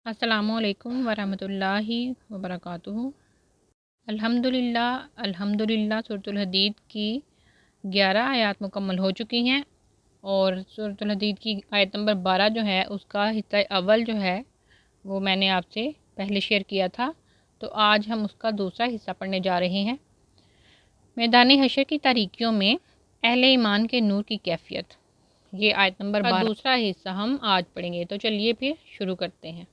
अस्सलामुअलैकुम वरहमतुल्लाहि वबरकातुहू। अल्हम्दुलिल्लाह सूरतुल हदीद की 11 आयत मुकम्मल हो चुकी हैं और सूरतुल हदीद की आयत नंबर 12 जो है उसका हिस्सा अव्वल जो है वो मैंने आपसे पहले शेयर किया था। तो आज हम उसका दूसरा हिस्सा पढ़ने जा रहे हैं। मैदान हशर की तारीकियों में अहले ईमान के नूर की कैफियत, ये आयत नंबर 12 का दूसरा हिस्सा हम आज पढ़ेंगे। तो चलिए फिर शुरू करते हैं।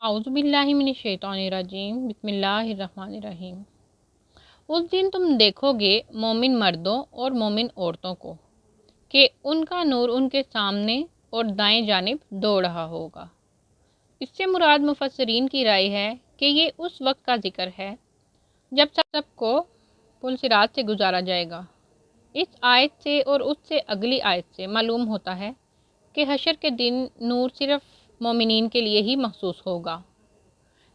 आउज़ुबिल्लाहि मिनश्शैतानिर्रजीम, बिस्मिल्लाहिर्रहमानिर्रहीम। उस दिन तुम देखोगे मोमिन मर्दों और मोमिन औरतों को कि उनका नूर उनके सामने और दाएं जानिब दौड़ रहा होगा। इससे मुराद मुफस्सिरीन की राय है कि ये उस वक्त का जिक्र है जब सबको पुल सिरात से गुजारा जाएगा। इस आयत से और उससे अगली आयत से मालूम होता है कि हशर के दिन नूर सिर्फ मोमिनीन के लिए ही महसूस होगा।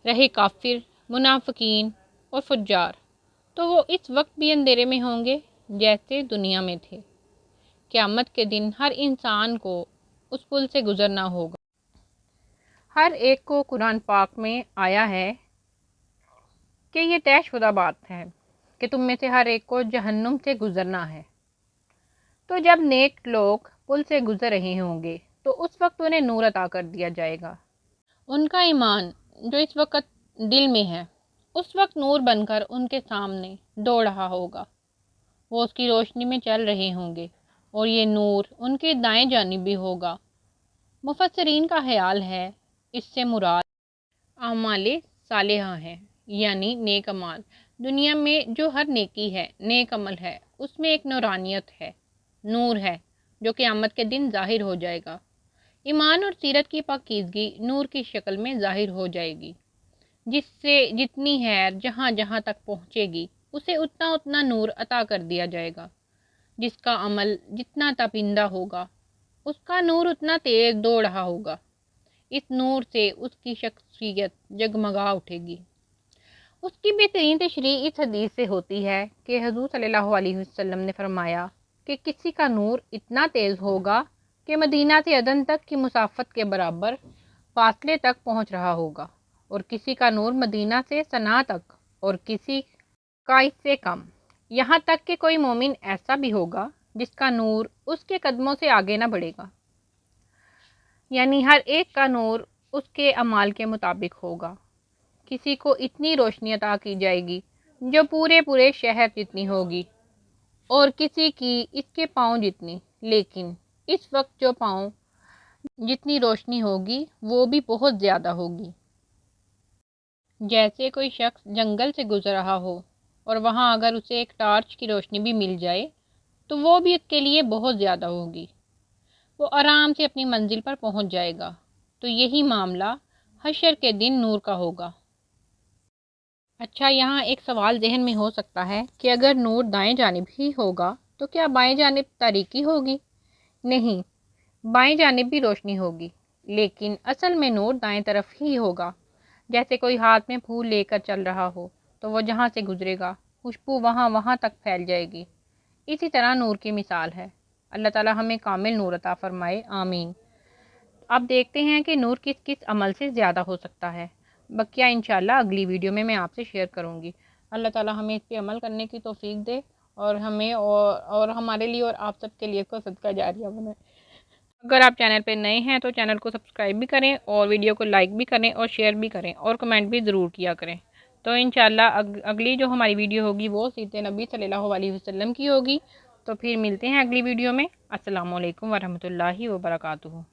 रहे काफिर, मुनाफिकीन और फुज्जार तो वो इस वक्त भी अंधेरे में होंगे जैसे दुनिया में थे। क़यामत के दिन हर इंसान को उस पुल से गुजरना होगा। हर एक को कुरान पाक में आया है कि ये तयशुदा बात है कि तुम में से हर एक को जहन्नुम से गुजरना है। तो जब नेक लोग पुल से गुजर रहे होंगे तो उस वक्त उन्हें नूर अता कर दिया जाएगा। उनका ईमान जो इस वक्त दिल में है उस वक्त नूर बनकर उनके सामने दौड़ रहा होगा। वो उसकी रोशनी में चल रहे होंगे और ये नूर उनके दाएं जानिब भी होगा। मुफस्सिरीन का ख्याल है इससे मुराद आमाले सालेहा है, यानी नेक अमाल। दुनिया में जो हर नेकी है, नेक अमल है, उसमें एक नूरानियत है, नूर है जो क़यामत के दिन ज़ाहिर हो जाएगा। ईमान और सीरत की पाकीज़गी नूर की शक्ल में ज़ाहिर हो जाएगी, जिससे जितनी हैर जहाँ जहाँ तक पहुँचेगी उसे उतना उतना नूर अता कर दिया जाएगा। जिसका अमल जितना तपिंदा होगा उसका नूर उतना तेज़ दौड़ रहा होगा। इस नूर से उसकी शख्सियत जगमगा उठेगी। उसकी बेहतरीन तशरीह इस हदीस से होती है कि हुज़ूर सल्लल्लाहु अलैहि वसल्लम ने फरमाया कि किसी का नूर इतना तेज़ होगा कि मदीना से अदन तक की मुसाफत के बराबर फासले तक पहुँच रहा होगा, और किसी का नूर मदीना से सना तक, और किसी का इससे कम। यहाँ तक कि कोई मोमिन ऐसा भी होगा जिसका नूर उसके कदमों से आगे ना बढ़ेगा, यानी हर एक का नूर उसके अमाल के मुताबिक होगा। किसी को इतनी रोशनी अता की जाएगी जो पूरे पूरे शहर जितनी होगी, और किसी की इसके पाँव जितनी। लेकिन इस वक्त जो पाँव जितनी रोशनी होगी वो भी बहुत ज़्यादा होगी। जैसे कोई शख्स जंगल से गुजर रहा हो और वहाँ अगर उसे एक टार्च की रोशनी भी मिल जाए तो वो भी उसके लिए बहुत ज़्यादा होगी। वो आराम से अपनी मंजिल पर पहुँच जाएगा। तो यही मामला हशर के दिन नूर का होगा। अच्छा, यहाँ एक सवाल जहन में हो सकता है कि अगर नूर दाएं जानिब ही होगा तो क्या बाएं जानिब तारीकी होगी? नहीं, बाएं जानिब भी रोशनी होगी, लेकिन असल में नूर दाएं तरफ ही होगा। जैसे कोई हाथ में फूल लेकर चल रहा हो तो वह जहाँ से गुजरेगा खुशबू वहाँ वहाँ तक फैल जाएगी। इसी तरह नूर की मिसाल है। अल्लाह ताला हमें कामिल नूर अता फरमाए, आमीन। अब देखते हैं कि नूर किस किस अमल से ज़्यादा हो सकता है। बकिया इंशाल्लाह अगली वीडियो में मैं आपसे शेयर करूँगी। अल्लाह ताला हमें इस पे अमल करने की तौफीक दे और हमें और हमारे लिए और आप सबके लिए को सदका जारिया बनाए। अगर आप चैनल पे नए हैं तो चैनल को सब्सक्राइब भी करें और वीडियो को लाइक भी करें और शेयर भी करें और कमेंट भी ज़रूर किया करें। तो इंशाल्लाह अगली जो हमारी वीडियो होगी वो सीरत नबी सल्लल्लाहु अलैहि वसल्लम की होगी। तो फिर मिलते हैं अगली वीडियो में। अस्सलामु अलैकुम वरहमतुल्लाहि वबरकातुहू।